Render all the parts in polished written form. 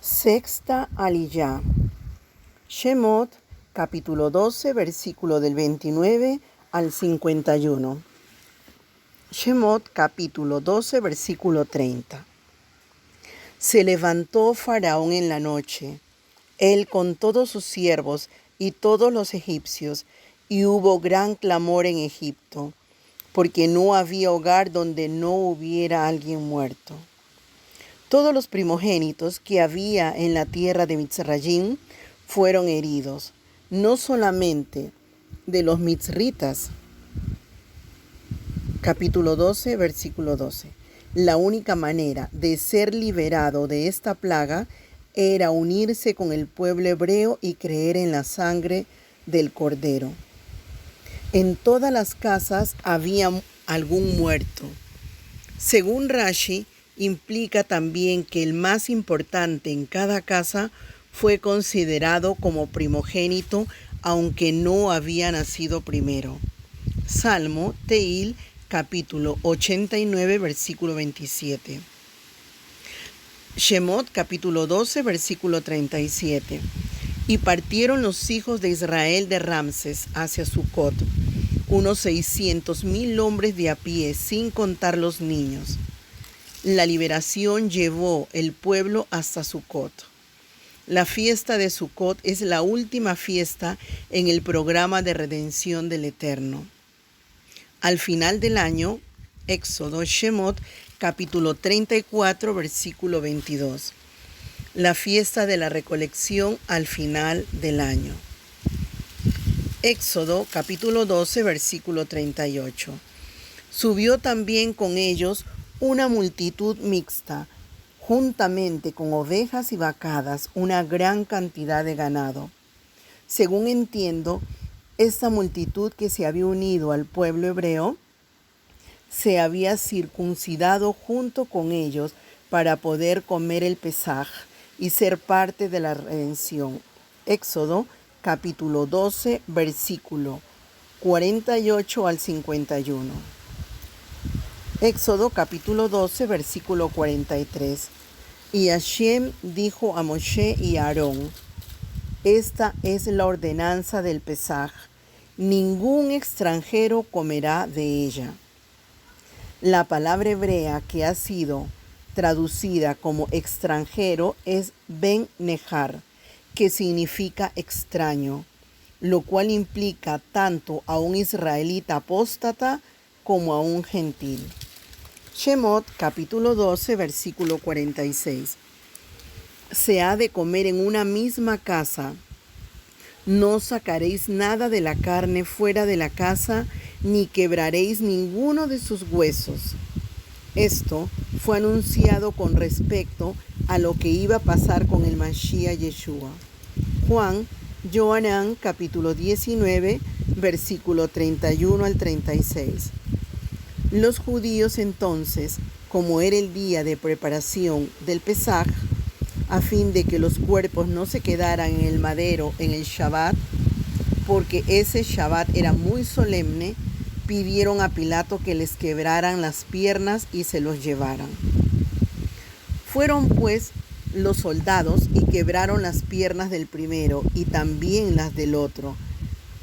Sexta Aliyá. Shemot, capítulo 12, versículo del 29 al 51. Shemot, capítulo 12, versículo 30. Se levantó Faraón en la noche, él con todos sus siervos y todos los egipcios, y hubo gran clamor en Egipto, porque no había hogar donde no hubiera alguien muerto. Todos los primogénitos que había en la tierra de Mitzrayim fueron heridos, no solamente de los mitzritas. Capítulo 12, versículo 12. La única manera de ser liberado de esta plaga era unirse con el pueblo hebreo y creer en la sangre del Cordero. En todas las casas había algún muerto. Según Rashi, implica también que el más importante en cada casa fue considerado como primogénito, aunque no había nacido primero. Salmo, Teil, capítulo 89, versículo 27. Shemot, capítulo 12, versículo 37. Y partieron los hijos de Israel de Ramses hacia Sucot, unos 600,000 hombres de a pie, sin contar los niños. La liberación llevó el pueblo hasta Sucot. La fiesta de Sucot es la última fiesta en el programa de redención del Eterno. Al final del año, Éxodo, Shemot, capítulo 34, versículo 22. La fiesta de la recolección al final del año. Éxodo, capítulo 12, versículo 38. Subió también con ellos una multitud mixta, juntamente con ovejas y vacadas, una gran cantidad de ganado. Según entiendo, esta multitud que se había unido al pueblo hebreo se había circuncidado junto con ellos para poder comer el Pesaj y ser parte de la redención. Éxodo, capítulo 12, versículo 48 al 51. Éxodo capítulo 12, versículo 43. Y Hashem dijo a Moshe y a Aarón: esta es la ordenanza del Pesaj, ningún extranjero comerá de ella. La palabra hebrea que ha sido traducida como extranjero es Ben Nejar, que significa extraño, lo cual implica tanto a un israelita apóstata como a un gentil. Shemot, capítulo 12, versículo 46. Se ha de comer en una misma casa. No sacaréis nada de la carne fuera de la casa, ni quebraréis ninguno de sus huesos. Esto fue anunciado con respecto a lo que iba a pasar con el Mashiach Yeshua. Juan, Yohanan, capítulo 19, versículo 31 al 36. Los judíos entonces, como era el día de preparación del Pesaj, a fin de que los cuerpos no se quedaran en el madero en el Shabbat, porque ese Shabbat era muy solemne, pidieron a Pilato que les quebraran las piernas y se los llevaran. Fueron pues los soldados y quebraron las piernas del primero y también las del otro,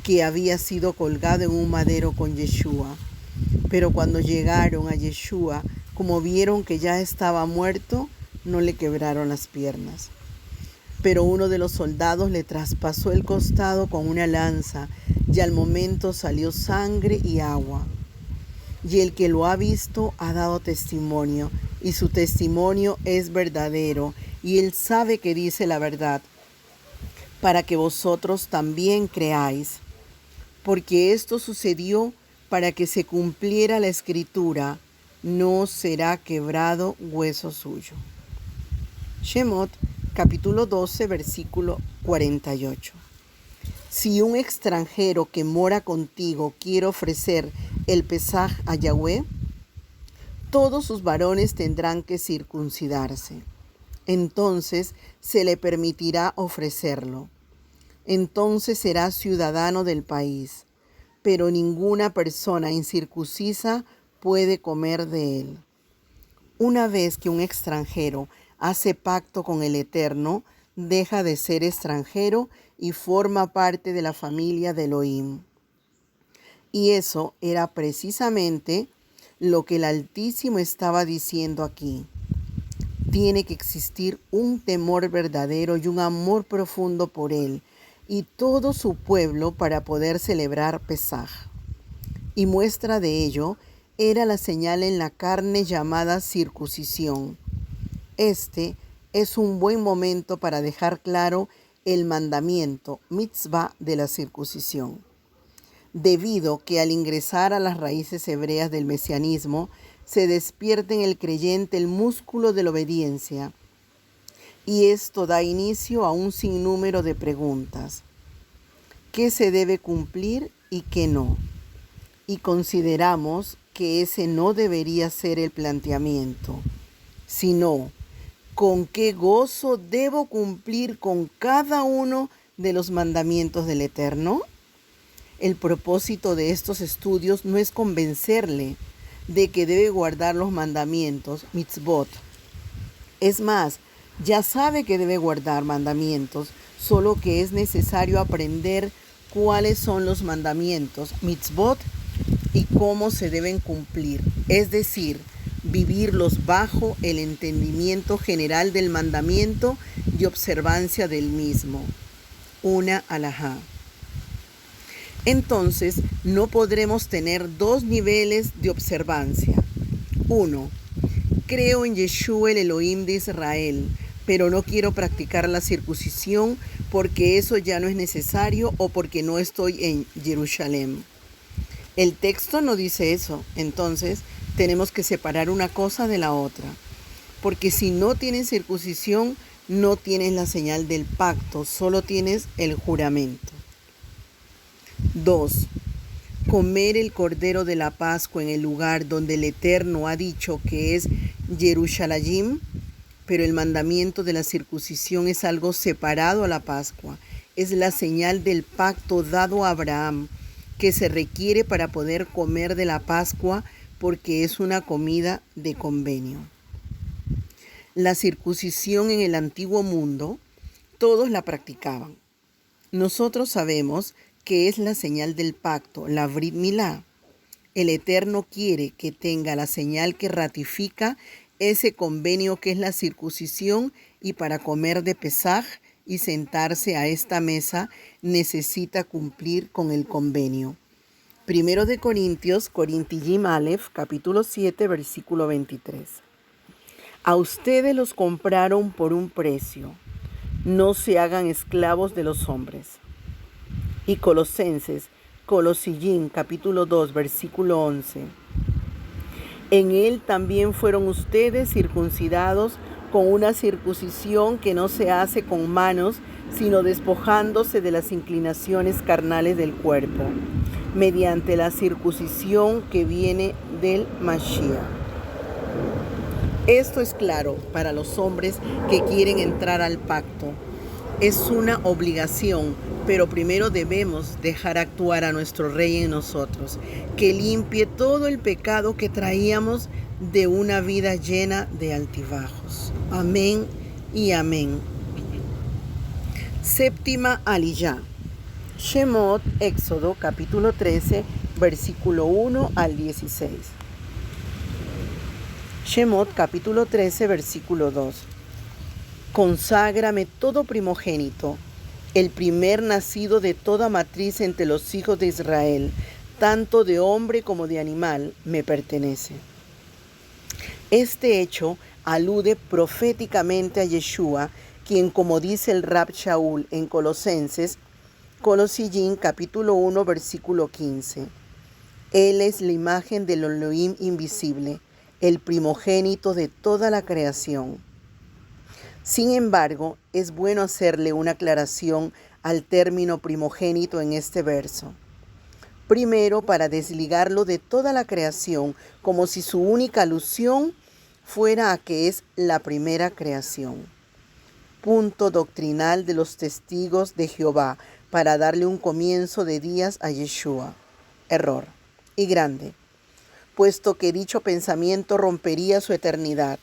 que había sido colgado en un madero con Yeshua. Pero cuando llegaron a Yeshua, como vieron que ya estaba muerto, no le quebraron las piernas. Pero uno de los soldados le traspasó el costado con una lanza, y al momento salió sangre y agua. Y el que lo ha visto ha dado testimonio, y su testimonio es verdadero, y él sabe que dice la verdad, para que vosotros también creáis. Porque esto sucedió para que se cumpliera la escritura: no será quebrado hueso suyo. Shemot, capítulo 12, versículo 48. Si un extranjero que mora contigo quiere ofrecer el Pesaj a Yahweh, todos sus varones tendrán que circuncidarse. Entonces se le permitirá ofrecerlo. Entonces será ciudadano del país, pero ninguna persona incircuncisa puede comer de él. Una vez que un extranjero hace pacto con el Eterno, deja de ser extranjero y forma parte de la familia de Elohim. Y eso era precisamente lo que el Altísimo estaba diciendo aquí. Tiene que existir un temor verdadero y un amor profundo por Él y todo su pueblo para poder celebrar Pesaj. Y muestra de ello era la señal en la carne llamada circuncisión. Este es un buen momento para dejar claro el mandamiento, mitzvah de la circuncisión, debido que al ingresar a las raíces hebreas del mesianismo, se despierta en el creyente el músculo de la obediencia, y esto da inicio a un sinnúmero de preguntas. ¿Qué se debe cumplir y qué no? Y consideramos que ese no debería ser el planteamiento, sino ¿con qué gozo debo cumplir con cada uno de los mandamientos del Eterno? El propósito de estos estudios no es convencerle de que debe guardar los mandamientos, mitzvot. Es más, ya sabe que debe guardar mandamientos, solo que es necesario aprender cuáles son los mandamientos, mitzvot, y cómo se deben cumplir, es decir, vivirlos bajo el entendimiento general del mandamiento y observancia del mismo. Una alajá. Entonces, no podremos tener dos niveles de observancia. 1. Creo en Yeshua, el Elohim de Israel, pero no quiero practicar la circuncisión porque eso ya no es necesario o porque no estoy en Jerusalén. El texto no dice eso, entonces tenemos que separar una cosa de la otra, porque si no tienes circuncisión, no tienes la señal del pacto, solo tienes el juramento. 2. Comer el cordero de la Pascua en el lugar donde el Eterno ha dicho que es Jerusalén, pero el mandamiento de la circuncisión es algo separado a la Pascua, es la señal del pacto dado a Abraham, que se requiere para poder comer de la Pascua porque es una comida de convenio. La circuncisión en el antiguo mundo, todos la practicaban. Nosotros sabemos que es la señal del pacto, la Brit Milá. El Eterno quiere que tenga la señal que ratifica ese convenio que es la circuncisión, y para comer de Pesaj y sentarse a esta mesa necesita cumplir con el convenio. Primero de Corintios, Corintiyim Aleph, capítulo 7, versículo 23. A ustedes los compraron por un precio. No se hagan esclavos de los hombres. Y Colosenses, Colosillín, capítulo 2, versículo 11. En él también fueron ustedes circuncidados con una circuncisión que no se hace con manos, sino despojándose de las inclinaciones carnales del cuerpo, mediante la circuncisión que viene del Mashiach. Esto es claro para los hombres que quieren entrar al pacto. Es una obligación, pero primero debemos dejar actuar a nuestro Rey en nosotros, que limpie todo el pecado que traíamos de una vida llena de altibajos. Amén y amén. Séptima aliyá. Shemot, Éxodo, capítulo 13, versículo 1 al 16. Shemot, capítulo 13, versículo 2. Conságrame todo primogénito, el primer nacido de toda matriz entre los hijos de Israel, tanto de hombre como de animal, me pertenece. Este hecho alude proféticamente a Yeshua, quien, como dice el Rab Shaul en Colosenses, Colosillín, capítulo 1, versículo 15. Él es la imagen del Elohim invisible, el primogénito de toda la creación. Sin embargo, es bueno hacerle una aclaración al término primogénito en este verso. Primero, para desligarlo de toda la creación, como si su única alusión fuera a que es la primera creación. Punto doctrinal de los testigos de Jehová, para darle un comienzo de días a Yeshua. Error. Y grande, puesto que dicho pensamiento rompería su eternidad.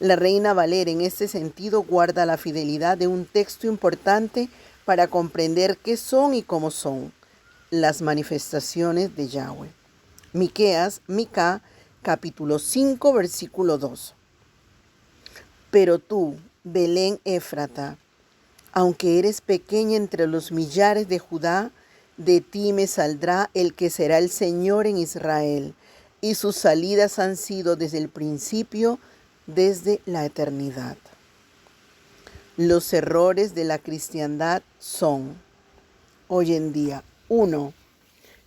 La Reina Valera en este sentido guarda la fidelidad de un texto importante para comprender qué son y cómo son las manifestaciones de Yahweh. Mica, capítulo 5, versículo 2. Pero tú, Belén Éfrata, aunque eres pequeña entre los millares de Judá, de ti me saldrá el que será el Señor en Israel, y sus salidas han sido desde el principio, desde la eternidad. Los errores de la cristiandad son, hoy en día, 1.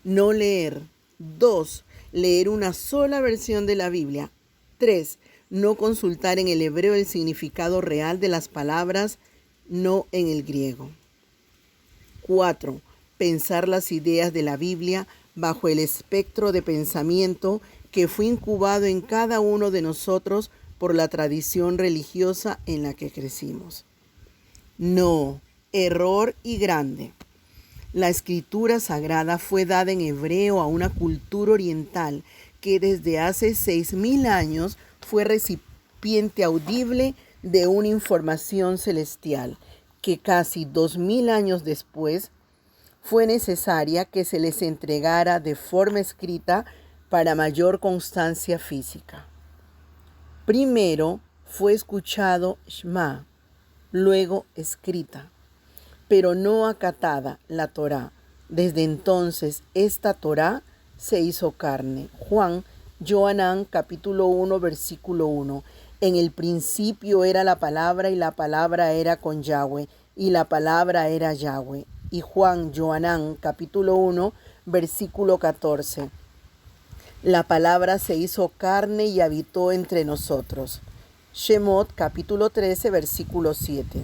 No leer. 2. Leer una sola versión de la Biblia. 3. No consultar en el hebreo el significado real de las palabras, no en el griego. 4. Pensar las ideas de la Biblia bajo el espectro de pensamiento que fue incubado en cada uno de nosotros por la tradición religiosa en la que crecimos. No, error y grande. La escritura sagrada fue dada en hebreo a una cultura oriental que desde hace 6.000 años fue recipiente audible de una información celestial que casi 2.000 años después fue necesaria que se les entregara de forma escrita para mayor constancia física. Primero fue escuchado Shema, luego escrita, pero no acatada la Torá. Desde entonces esta Torá se hizo carne. Juan, Johanán, capítulo 1, versículo 1. En el principio era la palabra y la palabra era con Yahweh y la palabra era Yahweh. Y Juan, Johanán, capítulo 1, versículo 14. La palabra se hizo carne y habitó entre nosotros. Shemot, capítulo 13, versículo 7.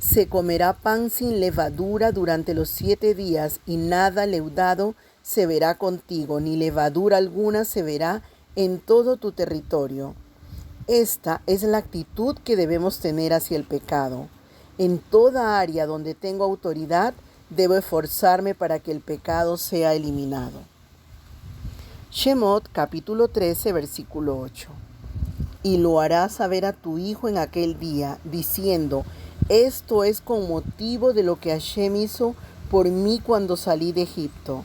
Se comerá pan sin levadura durante los 7 días, y nada leudado se verá contigo, ni levadura alguna se verá en todo tu territorio. Esta es la actitud que debemos tener hacia el pecado. En toda área donde tengo autoridad, debo esforzarme para que el pecado sea eliminado. Shemot, capítulo 13, versículo 8. Y lo harás saber a tu hijo en aquel día, diciendo: esto es con motivo de lo que Hashem hizo por mí cuando salí de Egipto.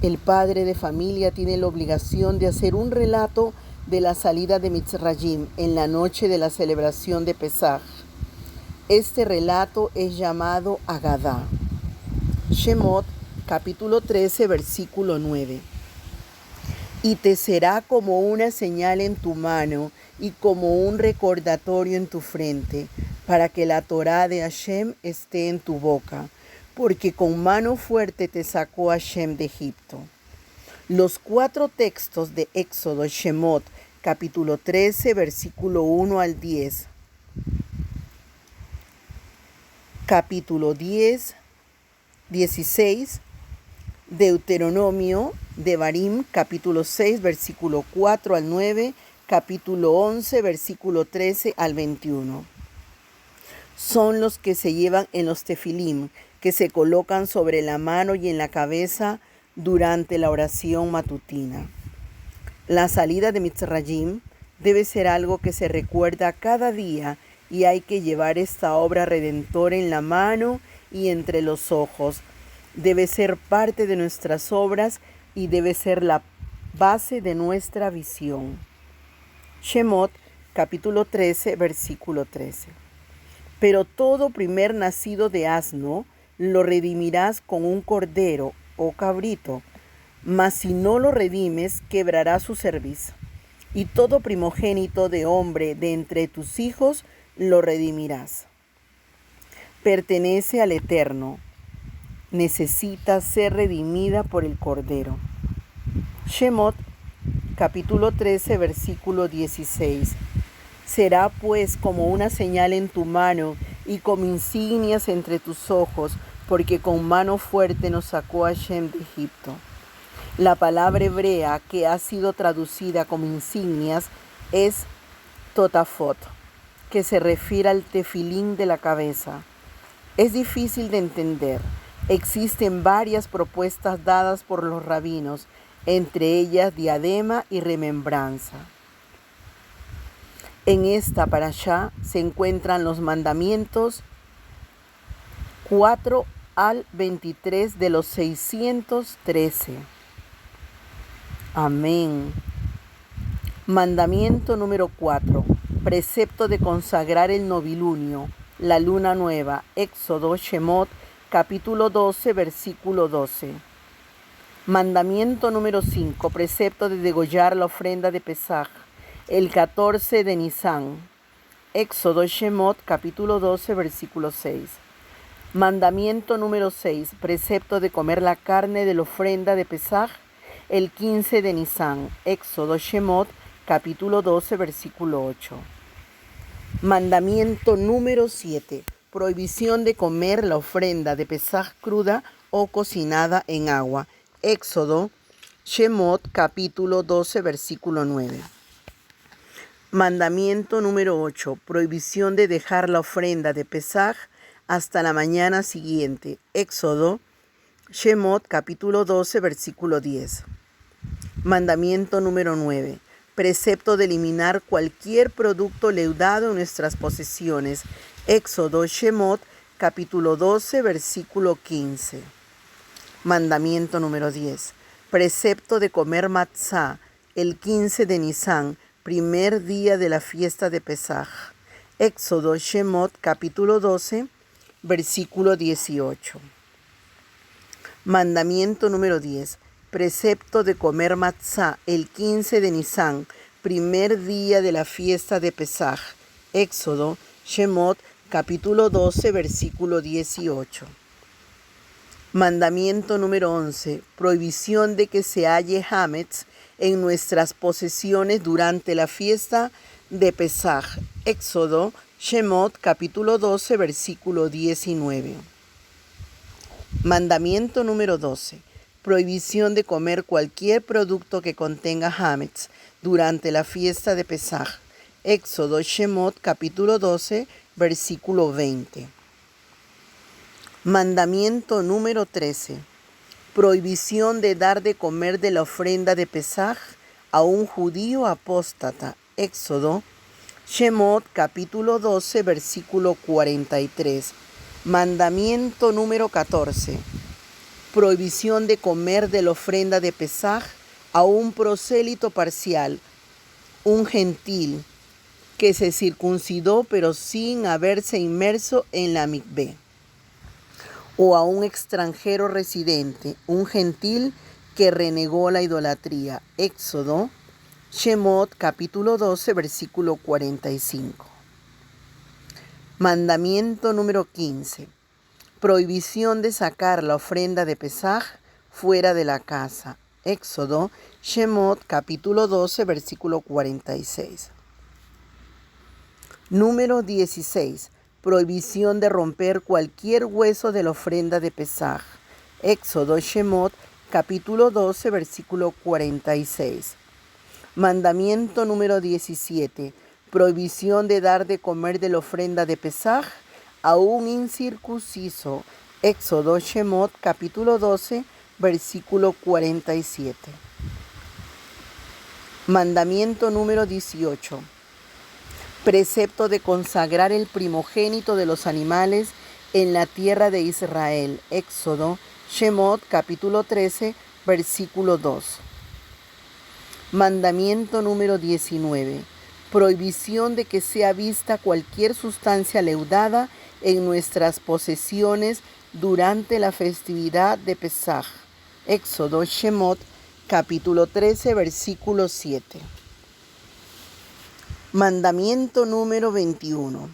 El padre de familia tiene la obligación de hacer un relato de la salida de Mitzrayim en la noche de la celebración de Pesaj. Este relato es llamado Agadá. Shemot, capítulo 13, versículo 9. Y te será como una señal en tu mano y como un recordatorio en tu frente, para que la Torá de Hashem esté en tu boca, porque con mano fuerte te sacó Hashem de Egipto. Los 4 textos de Éxodo, Shemot, capítulo 13, versículo 1 al 10. Capítulo 10, 16, Deuteronomio, Devarim, capítulo 6, versículo 4 al 9, capítulo 11, versículo 13 al 21. Son los que se llevan en los tefilim, que se colocan sobre la mano y en la cabeza durante la oración matutina. La salida de Mitzrayim debe ser algo que se recuerda cada día, y hay que llevar esta obra redentora en la mano y entre los ojos. Debe ser parte de nuestras obras y debe ser la base de nuestra visión. Shemot, capítulo 13, versículo 13. Pero todo primer nacido de asno lo redimirás con un cordero o cabrito, mas si no lo redimes, quebrará su cerviz. Y todo primogénito de hombre de entre tus hijos lo redimirás. Pertenece al Eterno. Necesita ser redimida por el Cordero. Shemot, capítulo 13, versículo 16. Será pues como una señal en tu mano y como insignias entre tus ojos, porque con mano fuerte nos sacó Hashem de Egipto. La palabra hebrea que ha sido traducida como insignias es totafot, que se refiere al tefilín de la cabeza. Es difícil de entender. Existen varias propuestas dadas por los rabinos, entre ellas diadema y remembranza. En esta parashá se encuentran los mandamientos 4 al 23 de los 613. Amén. Mandamiento número 4. Precepto de consagrar el novilunio, la luna nueva. Éxodo, Shemot, capítulo 12, versículo 12. Mandamiento número 5. Precepto de degollar la ofrenda de Pesaj, el 14 de Nisán. Éxodo, Shemot, capítulo 12, versículo 6. Mandamiento número 6. Precepto de comer la carne de la ofrenda de Pesaj, el 15 de Nisán. Éxodo, Shemot, capítulo 12, versículo 8. Mandamiento número 7. Prohibición de comer la ofrenda de Pesaj cruda o cocinada en agua. Éxodo, Shemot, capítulo 12, versículo 9. Mandamiento número 8. Prohibición de dejar la ofrenda de Pesaj hasta la mañana siguiente. Éxodo, Shemot, capítulo 12, versículo 10. Mandamiento número 9. Precepto de eliminar cualquier producto leudado en nuestras posesiones. Éxodo, Shemot, capítulo 12, versículo 15. Mandamiento número 10. Precepto de comer matzá el 15 de Nisán, primer día de la fiesta de Pesaj. Éxodo, Shemot, capítulo 12, versículo 18. Mandamiento número 10. Precepto de comer matzá el 15 de Nisán, primer día de la fiesta de Pesaj. Éxodo, Shemot, capítulo 12, versículo 18. Mandamiento número 11. Prohibición de que se halle hametz en nuestras posesiones durante la fiesta de Pesaj. Éxodo, Shemot, capítulo 12, versículo 19. Mandamiento número 12. Prohibición de comer cualquier producto que contenga hametz durante la fiesta de Pesaj. Éxodo, Shemot, capítulo 12, versículo 20. Mandamiento número 13. Prohibición de dar de comer de la ofrenda de Pesaj a un judío apóstata. Éxodo, Shemot, capítulo 12, versículo 43. Mandamiento número 14. Prohibición de comer de la ofrenda de Pesaj a un prosélito parcial, un gentil, que se circuncidó pero sin haberse inmerso en la mikvé, o a un extranjero residente, un gentil que renegó la idolatría. Éxodo, Shemot, capítulo 12, versículo 45. Mandamiento número 15. Prohibición de sacar la ofrenda de Pesaj fuera de la casa. Éxodo, Shemot, capítulo 12, versículo 46. Número 16. Prohibición de romper cualquier hueso de la ofrenda de Pesaj. Éxodo, Shemot, capítulo 12, versículo 46. Mandamiento número 17. Prohibición de dar de comer de la ofrenda de Pesaj a un incircunciso. Éxodo, Shemot, capítulo 12, versículo 47. Mandamiento número 18. Precepto de consagrar el primogénito de los animales en la tierra de Israel. Éxodo, Shemot, capítulo 13, versículo 2. Mandamiento número 19. Prohibición de que sea vista cualquier sustancia leudada en nuestras posesiones durante la festividad de Pesaj. Éxodo, Shemot, capítulo 13, versículo 7. Mandamiento número 21.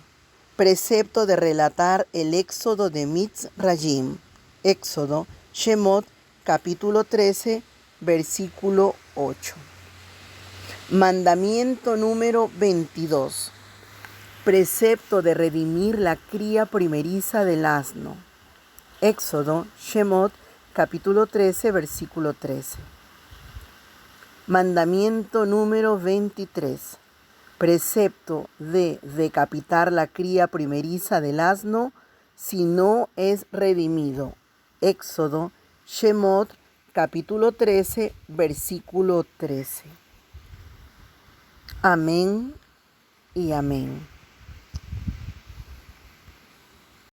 Precepto de relatar el éxodo de Mitzrayim. Éxodo, Shemot, capítulo 13, versículo 8. Mandamiento número 22. Precepto de redimir la cría primeriza del asno. Éxodo, Shemot, capítulo 13, versículo 13. Mandamiento número 23. Precepto de decapitar la cría primeriza del asno si no es redimido. Éxodo, Shemot, capítulo 13, versículo 13. Amén y amén.